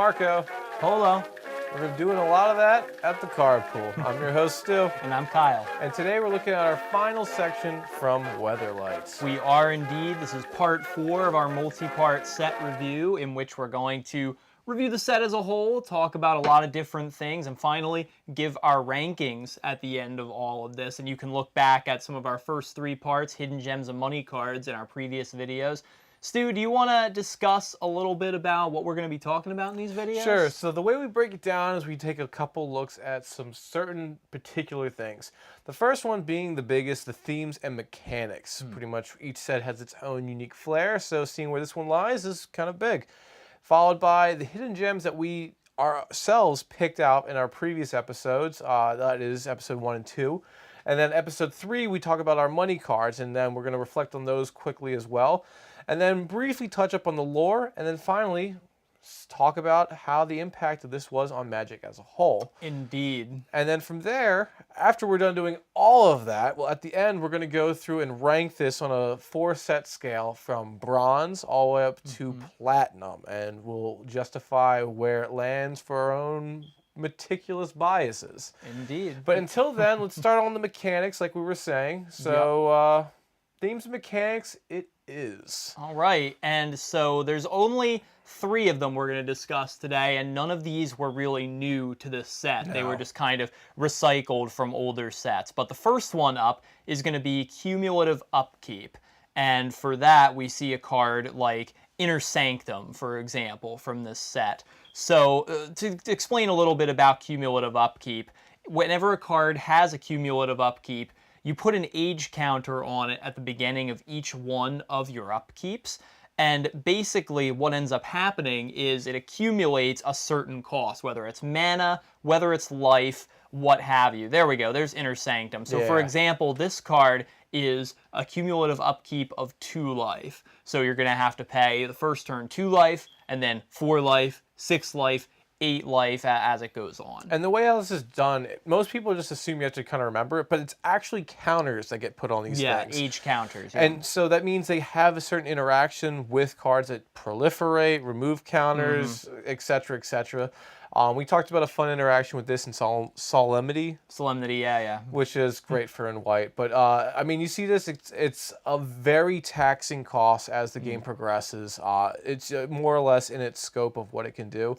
Marco. Polo. We're doing a lot of that at the card pool. I'm your host, Stu. And I'm Kyle. And today we're looking at our final section from Weatherlight. We are indeed. This is part 4 of our multi-part set review, in which we're going to review the set as a whole, talk about a lot of different things, and finally give our rankings at the end of all of this. And you can look back at some of our first 3 parts, Hidden Gems and Money Cards, in our previous videos. Stu, do you want to discuss a little bit about what we're going to be talking about in these videos? Sure. So the way we break it down is we take a couple looks at some certain particular things. The first one being the biggest, the themes and mechanics. Pretty much each set has its own unique flair, so seeing where this one lies is kind of big. Followed by the hidden gems that we ourselves picked out in our previous episodes. That is episode 1 and 2. And then episode 3, we talk about our money cards, and then we're going to reflect on those quickly as well. And then briefly touch up on the lore, and then finally talk about how the impact of this was on Magic as a whole. Indeed. And then from there, after we're done doing all of that, well, at the end, we're going to go through and rank this on a 4-set scale from bronze all the way up to platinum. And we'll justify where it lands for our own meticulous biases. Indeed. But until then, let's start on the mechanics like we were saying. So, themes and mechanics, it is. All right, and so there's only 3 of them we're going to discuss today, and none of these were really new to this set. No. They were just kind of recycled from older sets. But the first one up is going to be cumulative upkeep. And for that, we see a card like Inner Sanctum, for example, from this set. So to explain a little bit about cumulative upkeep, whenever a card has a cumulative upkeep, you put an age counter on it at the beginning of each one of your upkeeps. And basically what ends up happening is it accumulates a certain cost, whether it's mana, whether it's life, what have you. There we go, there's Inner Sanctum. So for example, this card is a cumulative upkeep of 2 life. So you're going to have to pay the first turn 2 life, and then 4 life, 6 life, 8 life as it goes on. And the way how this is done, most people just assume you have to kind of remember it, but it's actually counters that get put on these things. Yeah, age counters. Yeah. And so that means they have a certain interaction with cards that proliferate, remove counters, etc., etc. We talked about a fun interaction with this in Solemnity. Solemnity, yeah. Which is great for in white. But, I mean, you see this, it's a very taxing cost as the game progresses. It's more or less in its scope of what it can do.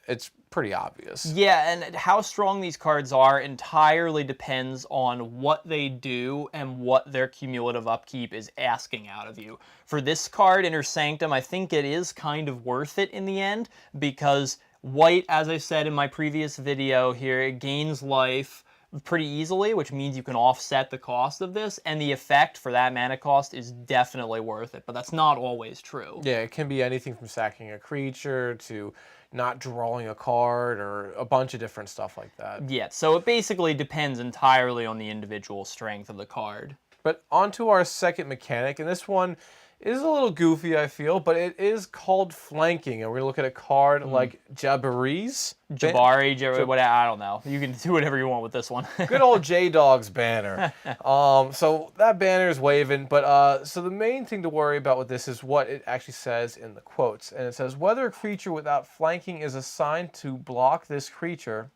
It's pretty obvious. Yeah, and how strong these cards are entirely depends on what they do and what their cumulative upkeep is asking out of you. For this card, Inner Sanctum, I think it is kind of worth it in the end, because white, as I said in my previous video here, it gains life pretty easily, which means you can offset the cost of this, and the effect for that mana cost is definitely worth it, but that's not always true. Yeah, it can be anything from sacking a creature to not drawing a card or a bunch of different stuff like that. Yeah, so it basically depends entirely on the individual strength of the card. But on to our second mechanic, and this one is a little goofy, I feel, but it is called flanking, and we're going to look at a card like Jabari's. Jabari, I don't know. You can do whatever you want with this one. Good old J-Dog's banner. So that banner is waving, but so the main thing to worry about with this is what it actually says in the quotes. And it says, whether a creature without flanking is assigned to block this creature,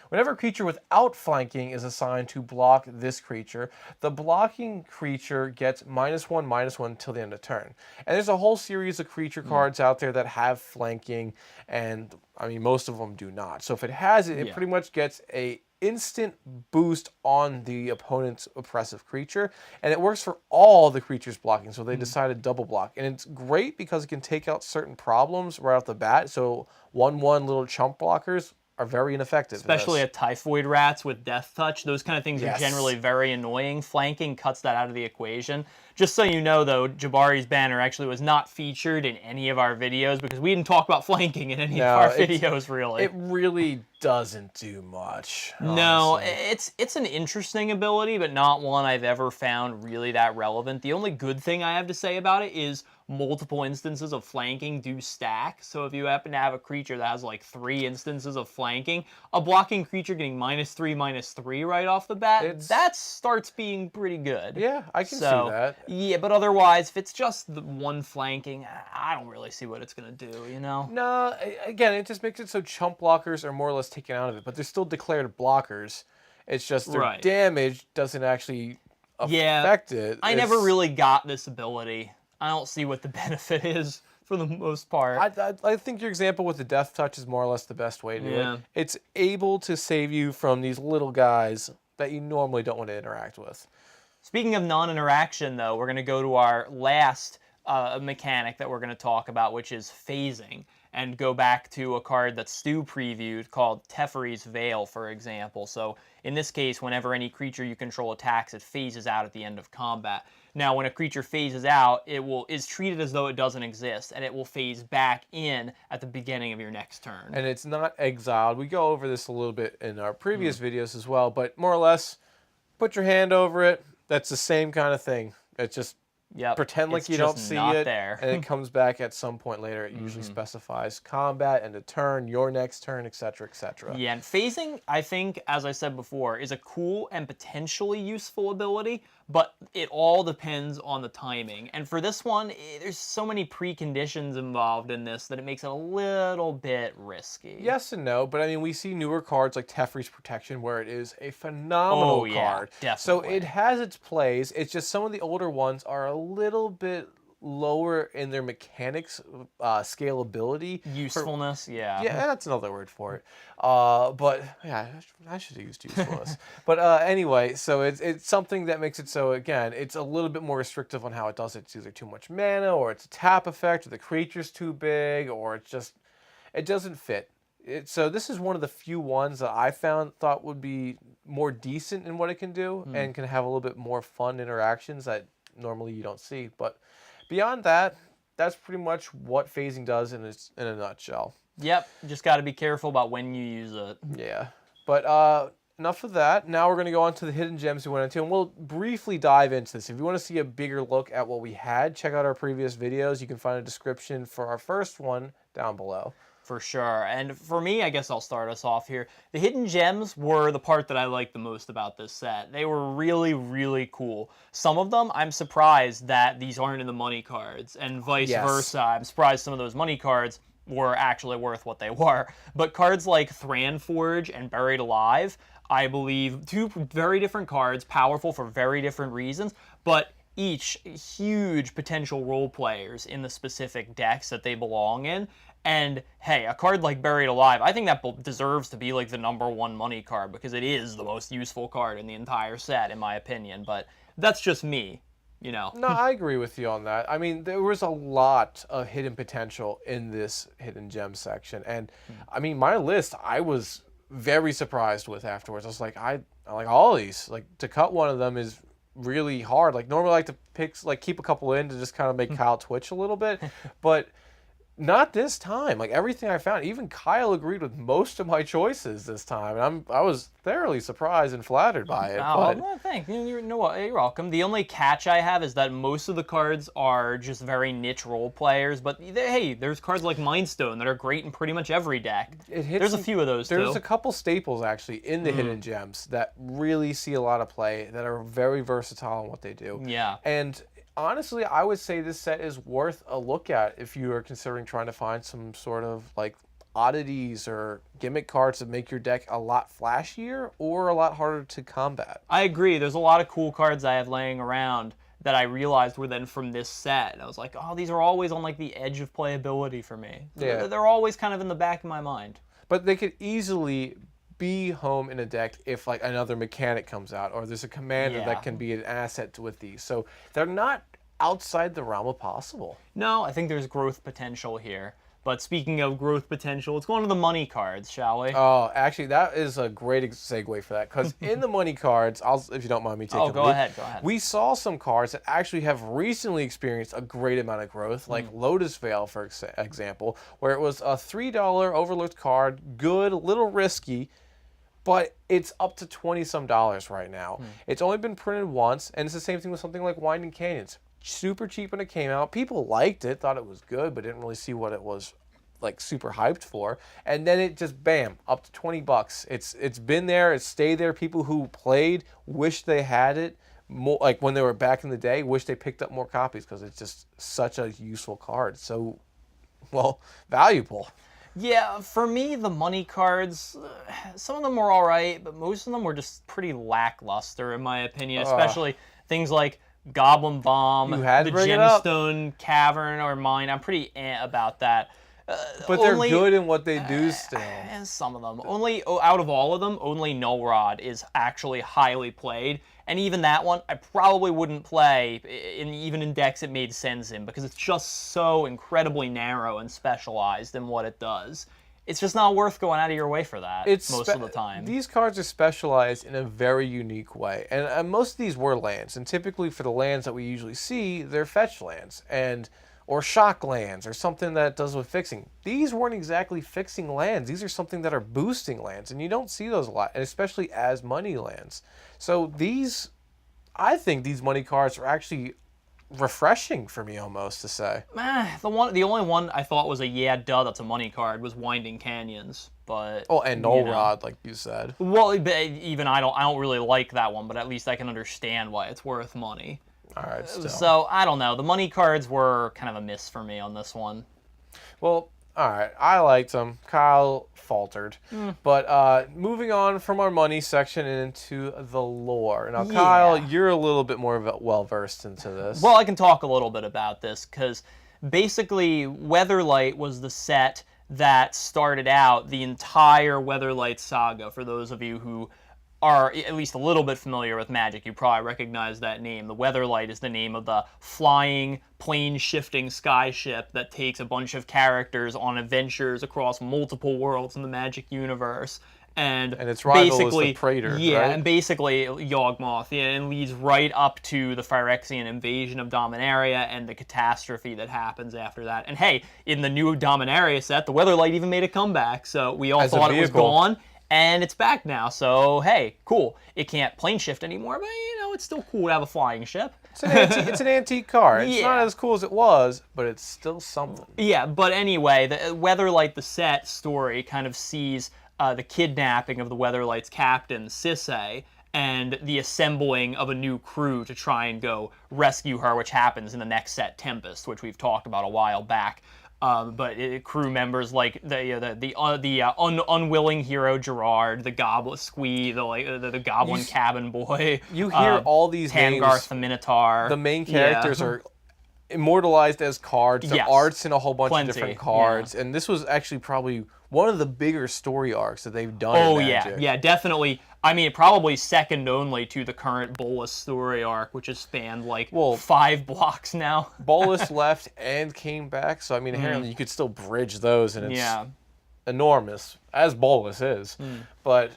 whenever a creature without flanking is assigned to block this creature, the blocking creature gets -1/-1 till the end of turn. And there's a whole series of creature cards out there that have flanking, and I mean, most of them do not. So if it has it, it pretty much gets a instant boost on the opponent's oppressive creature, and it works for all the creatures blocking, so they decided double block. And it's great because it can take out certain problems right off the bat, so 1/1 little chump blockers are very ineffective. Especially at Typhoid Rats with Death Touch. Those kind of things are generally very annoying. Flanking cuts that out of the equation. Just so you know, though, Jabari's banner actually was not featured in any of our videos because we didn't talk about flanking in any of our videos, really. It really doesn't do much. No, honestly. it's an interesting ability, but not one I've ever found really that relevant. The only good thing I have to say about it is multiple instances of flanking do stack. So if you happen to have a creature that has like 3 instances of flanking, a blocking creature getting -3/-3 right off the bat, that starts being pretty good. Yeah, I can see So, that. yeah, but otherwise, if it's just the one flanking, I don't really see what it's going to do, you know? No, again, it just makes it so chump blockers are more or less taken out of it, but they're still declared blockers. It's just their Right. damage doesn't actually Yeah, affect it. I never really got this ability. I don't see what the benefit is for the most part. I think your example with the death touch is more or less the best way to do Yeah. it. It's able to save you from these little guys that you normally don't want to interact with. Speaking of non-interaction, though, we're going to go to our last mechanic that we're going to talk about, which is phasing, and go back to a card that Stu previewed called Teferi's Veil, for example. So in this case, whenever any creature you control attacks, it phases out at the end of combat. Now, when a creature phases out, it is treated as though it doesn't exist, and it will phase back in at the beginning of your next turn. And it's not exiled. We go over this a little bit in our previous videos as well, but more or less, put your hand over it. That's the same kind of thing. It's just pretend like It's you don't just see not it, there. and it comes back at some point later. It usually specifies combat and a turn, your next turn, etc., etc. Yeah, and phasing, I think, as I said before, is a cool and potentially useful ability, but it all depends on the timing. And for this one, there's so many preconditions involved in this that it makes it a little bit risky. Yes and no, but I mean, we see newer cards like Teferi's Protection where it is a phenomenal card. So Definitely. it has its plays. It's just some of the older ones are a little bit lower in their mechanics, scalability. Usefulness, yeah. Yeah, that's another word for it. But yeah, I should have used usefulness. But anyway, so it's something that makes it so, again, it's a little bit more restrictive on how it does it. It's either too much mana, or it's a tap effect, or the creature's too big, or it doesn't fit. So this is one of the few ones that I thought would be more decent in what it can do, and can have a little bit more fun interactions that normally you don't see. But beyond that, that's pretty much what phasing does in a nutshell. Yep, just got to be careful about when you use it. Yeah, but enough of that. Now we're going to go on to the hidden gems we went into, and we'll briefly dive into this. If you want to see a bigger look at what we had, check out our previous videos. You can find a description for our first one down below. For sure. And for me, I guess I'll start us off here. The hidden gems were the part that I liked the most about this set. They were really, really cool. Some of them, I'm surprised that these aren't in the money cards, and vice versa. I'm surprised some of those money cards were actually worth what they were. But cards like Thranforge and Buried Alive, I believe, two very different cards, powerful for very different reasons, but each huge potential role players in the specific decks that they belong in. And hey, a card like Buried Alive, I think that deserves to be like the #1 money card because it is the most useful card in the entire set, in my opinion. But that's just me, you know. No, I agree with you on that. I mean, there was a lot of hidden potential in this hidden gem section. And I mean, my list, I was very surprised with afterwards. I was like, I like all of these. Like, to cut one of them is really hard. Like, normally I like to keep a couple in to just kind of make Kyle twitch a little bit. But not this time. Like, everything I found, even Kyle agreed with most of my choices this time, and I was thoroughly surprised and flattered by it. Oh, well, thanks. You're welcome. The only catch I have is that most of the cards are just very niche role players, but hey, there's cards like Mindstone that are great in pretty much every deck. There's a few of those, There's too. a couple staples, actually, in the hidden gems that really see a lot of play, that are very versatile in what they do. Yeah. And honestly, I would say this set is worth a look at if you are considering trying to find some sort of like oddities or gimmick cards that make your deck a lot flashier or a lot harder to combat. I agree. There's a lot of cool cards I have laying around that I realized were then from this set. And I was like, oh, these are always on like the edge of playability for me. Yeah. They're always kind of in the back of my mind. But they could easily be home in a deck if like another mechanic comes out, or there's a commander that can be an asset with these. So they're not outside the realm of possible. No, I think there's growth potential here. But speaking of growth potential, let's go on to the money cards, shall we? Oh, actually, that is a great segue for that, because in the money cards, if you don't mind me taking Oh, go ahead. We saw some cards that actually have recently experienced a great amount of growth, like Lotus Veil, for example, where it was a $3 overlooked card, good, a little risky, but it's up to $20-some right now. It's only been printed once, and it's the same thing with something like Winding Canyons. super cheap when it came out. People liked it, thought it was good, but didn't really see what it was like super hyped for. And then it just bam, up to $20. It's been there, it's stayed there. People who played wish they had it more, like when they were back in the day, wish they picked up more copies because it's just such a useful card. So, well, valuable. Yeah, for me, the money cards, some of them were all right, but most of them were just pretty lackluster, in my opinion. Especially things like Goblin Bomb, You had the to bring it up. Gemstone Cavern or Mine. I'm pretty about that. But they're good in what they do still. And some of them. Only out of all of them, only Null Rod is actually highly played. And even that one, I probably wouldn't play, even in decks it made sense in, because it's just so incredibly narrow and specialized in what it does. It's just not worth going out of your way for that most of the time. These cards are specialized in a very unique way. And most of these were lands. And typically for the lands that we usually see, they're fetch lands. Or shock lands, or something that does with fixing. These weren't exactly fixing lands. These are something that are boosting lands, and you don't see those a lot, and especially as money lands. So I think these money cards are actually refreshing for me almost to say. The only one I thought was that's a money card was Winding Canyons, but And Null Rod, like you said. Well, even I don't really like that one, but at least I can understand why it's worth money. All right, still. So, I don't know. The money cards were kind of a miss for me on this one. Well, all right. I liked them. Kyle faltered. But moving on from our money section and into the lore. Now, Kyle, you're a little bit more well-versed into this. Well, I can talk a little bit about this, because basically Weatherlight was the set that started out the entire Weatherlight saga. For those of you who are at least a little bit familiar with Magic, you probably recognize that name. The Weatherlight is the name of the flying, plane-shifting skyship that takes a bunch of characters on adventures across multiple worlds in the Magic universe. And its rival is the Praetor, right? And basically Yawgmoth, and leads right up to the Phyrexian invasion of Dominaria and the catastrophe that happens after that. And hey, in the new Dominaria set, the Weatherlight even made a comeback, so we all thought it was gone. And it's back now, so hey, cool. It can't plane shift anymore, but it's still cool to have a flying ship. It's an antique card. It's not as cool as it was, but it's still something. Yeah, but anyway, the Weatherlight, the set story, kind of sees the kidnapping of the Weatherlight's captain, Sisay, and the assembling of a new crew to try and go rescue her, which happens in the next set, Tempest, which we've talked about a while back. But crew members like the unwilling hero Gerard, the Goblin Squee, the Goblin Cabin Boy. You hear all these names. Tamgarth the Minotaur. The main characters are immortalized as cards. Their art's in a whole bunch of different cards, and this was actually probably one of the bigger story arcs that they've done. Oh in Magic. yeah, definitely. I mean, probably second only to the current Bolas story arc, which has spanned 5 blocks now. Bolas left and came back, so I mean, inherently you could still bridge those, and it's enormous, as Bolas is. But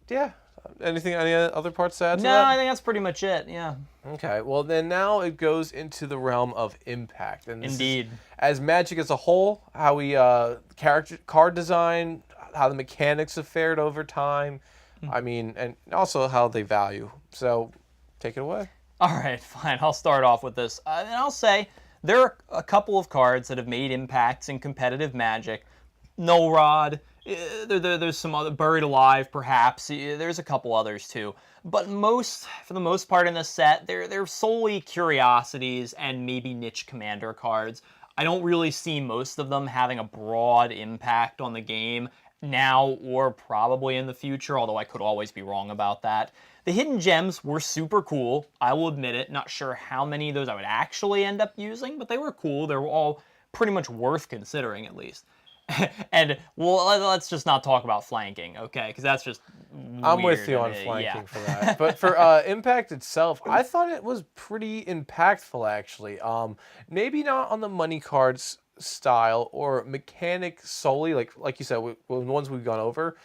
yeah, any other parts to add to that? No, I think that's pretty much it. Yeah. Okay, well then now it goes into the realm of impact, and Indeed, as Magic as a whole, how we card design, how the mechanics have fared over time. I mean, and also how they value. So, take it away. All right, fine. I'll start off with this, and I'll say there are a couple of cards that have made impacts in competitive Magic. Null Rod. There's some other, Buried Alive, perhaps. There's a couple others too. But for the most part in this set, they're solely curiosities and maybe niche commander cards. I don't really see most of them having a broad impact on the game now or probably in the future, although I could always be wrong about that. The hidden gems were super cool, I will admit it. Not sure how many of those I would actually end up using, but they were cool. They were all pretty much worth considering, at least. And, well, let's just not talk about flanking, okay? Because that's just weird. I'm with you on flanking for that. But for Impact itself, I thought it was pretty impactful, actually. Maybe not on the money cards style or mechanic solely, like you said, the ones we've gone over,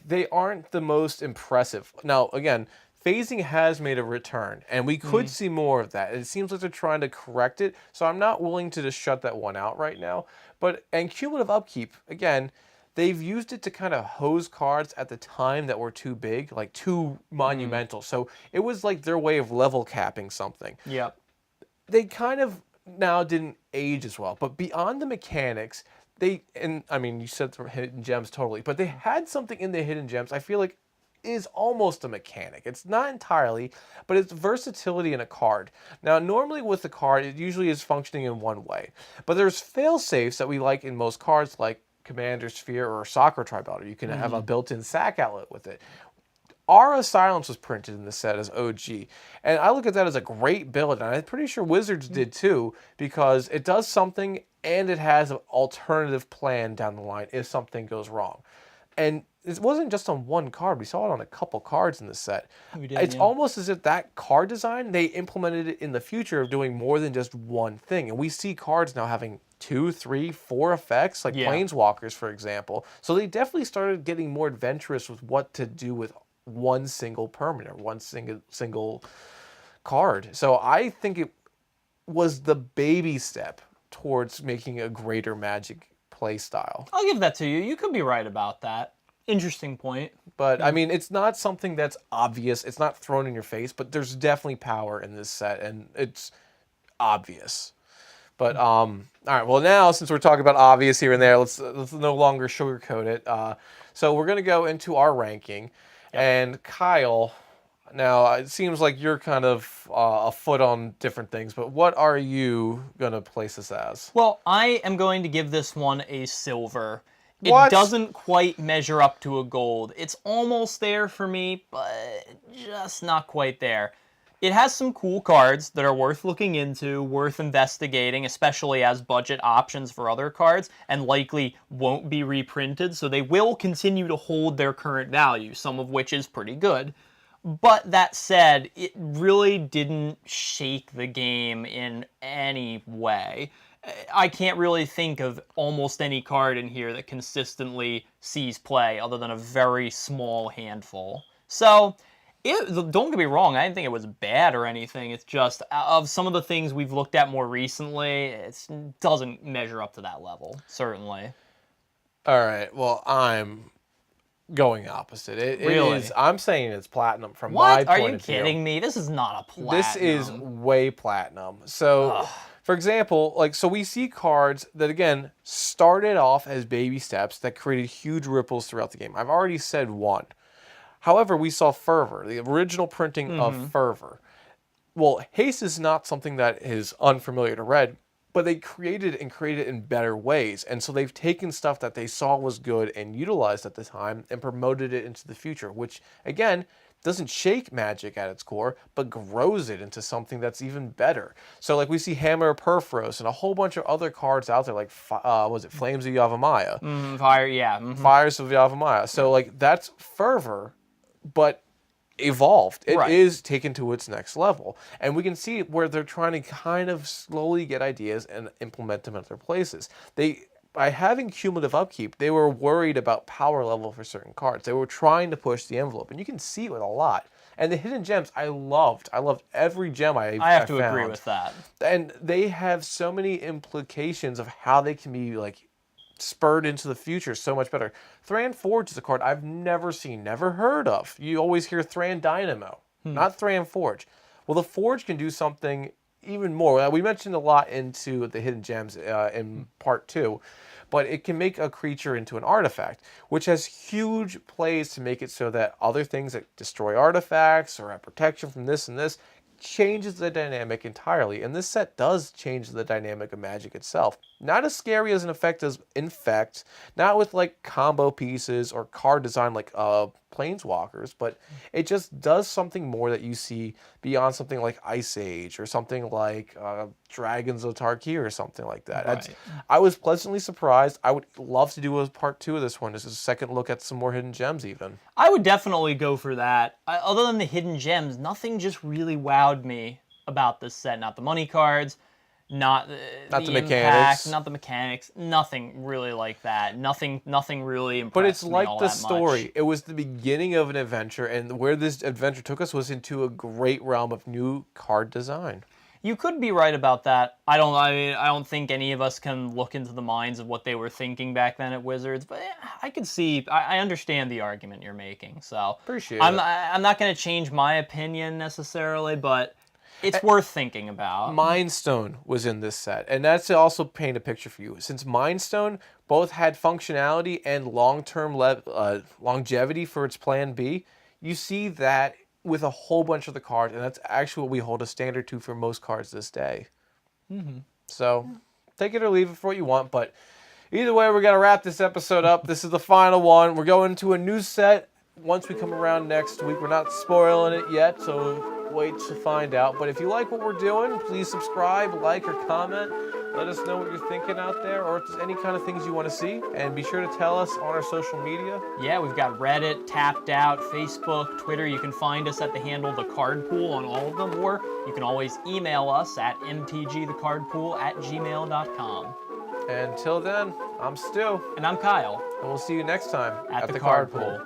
they aren't the most impressive. Now, again, phasing has made a return, and we could see more of that. It seems like they're trying to correct it, so I'm not willing to just shut that one out right now. And cumulative upkeep, again, they've used it to kind of hose cards at the time that were too big, too monumental. So it was like their way of level capping something. Yep. they kind of now didn't age as well. But beyond the mechanics, and I mean, you said the hidden gems totally, but they had something in the hidden gems I feel like is almost a mechanic. It's not entirely, but it's versatility in a card. Now, normally with the card, it usually is functioning in one way, but there's fail safes that we like in most cards, like Commander Sphere or Soccer Tri-Belter. You can have a built-in sack outlet with it. Aura Silence was printed in the set as OG, and I look at that as a great build, and I'm pretty sure Wizards did too, because it does something and it has an alternative plan down the line if something goes wrong. And it wasn't just on one card, we saw it on a couple cards in the set. It's almost as if that card design, they implemented it in the future of doing more than just one thing. And we see cards now having 2, 3, 4 effects, like Planeswalkers, for example. So they definitely started getting more adventurous with what to do with one single permanent, one single card. So I think it was the baby step towards making a greater Magic play style. I'll give that to you. You could be right about that. Interesting point. But I mean, it's not something that's obvious. It's not thrown in your face, but there's definitely power in this set, and it's obvious. But all right. Well, now since we're talking about obvious here and there, let's no longer sugarcoat it. So we're gonna go into our ranking. And Kyle, now it seems like you're kind of a foot on different things, but what are you going to place this as? Well, I am going to give this one a silver. What? It doesn't quite measure up to a gold. It's almost there for me, but just not quite there. It has some cool cards that are worth looking into, worth investigating, especially as budget options for other cards, and likely won't be reprinted, so they will continue to hold their current value, some of which is pretty good. But that said, it really didn't shake the game in any way. I can't really think of almost any card in here that consistently sees play other than a very small handful. So, don't get me wrong, I didn't think it was bad or anything. It's just, of some of the things we've looked at more recently, it doesn't measure up to that level, certainly. All right, well, I'm going opposite. Really? I'm saying it's platinum from my point of view. Are you kidding me? This is not a platinum. This is way platinum. So, for example, so we see cards that, again, started off as baby steps that created huge ripples throughout the game. I've already said one. However, we saw Fervor, the original printing of Fervor. Well, Haste is not something that is unfamiliar to Red, but they created it in better ways. And so they've taken stuff that they saw was good and utilized at the time and promoted it into the future, which, again, doesn't shake Magic at its core, but grows it into something that's even better. So, we see Hammer of Perforos and a whole bunch of other cards out there, like, was it Flames of Yavimaya? Fire, yeah. Fires of Yavimaya. So, that's Fervor, but evolved. It is taken to its next level. And we can see where they're trying to kind of slowly get ideas and implement them at their places. By having cumulative upkeep, they were worried about power level for certain cards. They were trying to push the envelope, and you can see it with a lot. And the hidden gems, I loved every gem I have to agree with that. And they have so many implications of how they can be spurred into the future so much better. Thran Forge is a card I've never seen, never heard of. You always hear Thran Dynamo, not Thran Forge. Well, the Forge can do something even more. We mentioned a lot into the hidden gems in part 2, but it can make a creature into an artifact, which has huge plays to make it so that other things that destroy artifacts or have protection from this and this changes the dynamic entirely. And this set does change the dynamic of Magic itself. Not as scary as an effect as Infect, not with combo pieces or card design like Planeswalkers, but it just does something more that you see beyond something like Ice Age or something like Dragons of Tarkir or something like that. Right. I was pleasantly surprised. I would love to do a part 2 of this one, just a second look at some more hidden gems even. I would definitely go for that. Other than the hidden gems, nothing just really wowed me about this set. Not the money cards, not the mechanics, impact, not the mechanics, nothing really like that. Nothing really impressed me. But it's like all the that story. much. It was the beginning of an adventure, and where this adventure took us was into a great realm of new card design. You could be right about that. I don't think any of us can look into the minds of what they were thinking back then at Wizards, but I could see, I understand the argument you're making. So Appreciate it. I'm not going to change my opinion necessarily, but It's worth thinking about. Mind Stone was in this set, and that's to also paint a picture for you. Since Mind Stone both had functionality and long-term longevity for its Plan B, you see that with a whole bunch of the cards, and that's actually what we hold a standard to for most cards this day. So take it or leave it for what you want, but either way, we're going to wrap this episode up. This is the final one. We're going to a new set once we come around next week. We're not spoiling it yet, so wait to find out. But if you like what we're doing, please subscribe, like, or comment. Let us know what you're thinking out there, or if there's any kind of things you want to see. And be sure to tell us on our social media. Yeah, we've got Reddit, Tapped Out, Facebook, Twitter. You can find us at the handle TheCardPool on all of them, or you can always email us at mtgthecardpool@gmail.com. And until then, I'm Stu. And I'm Kyle. And we'll see you next time At the Card Pool.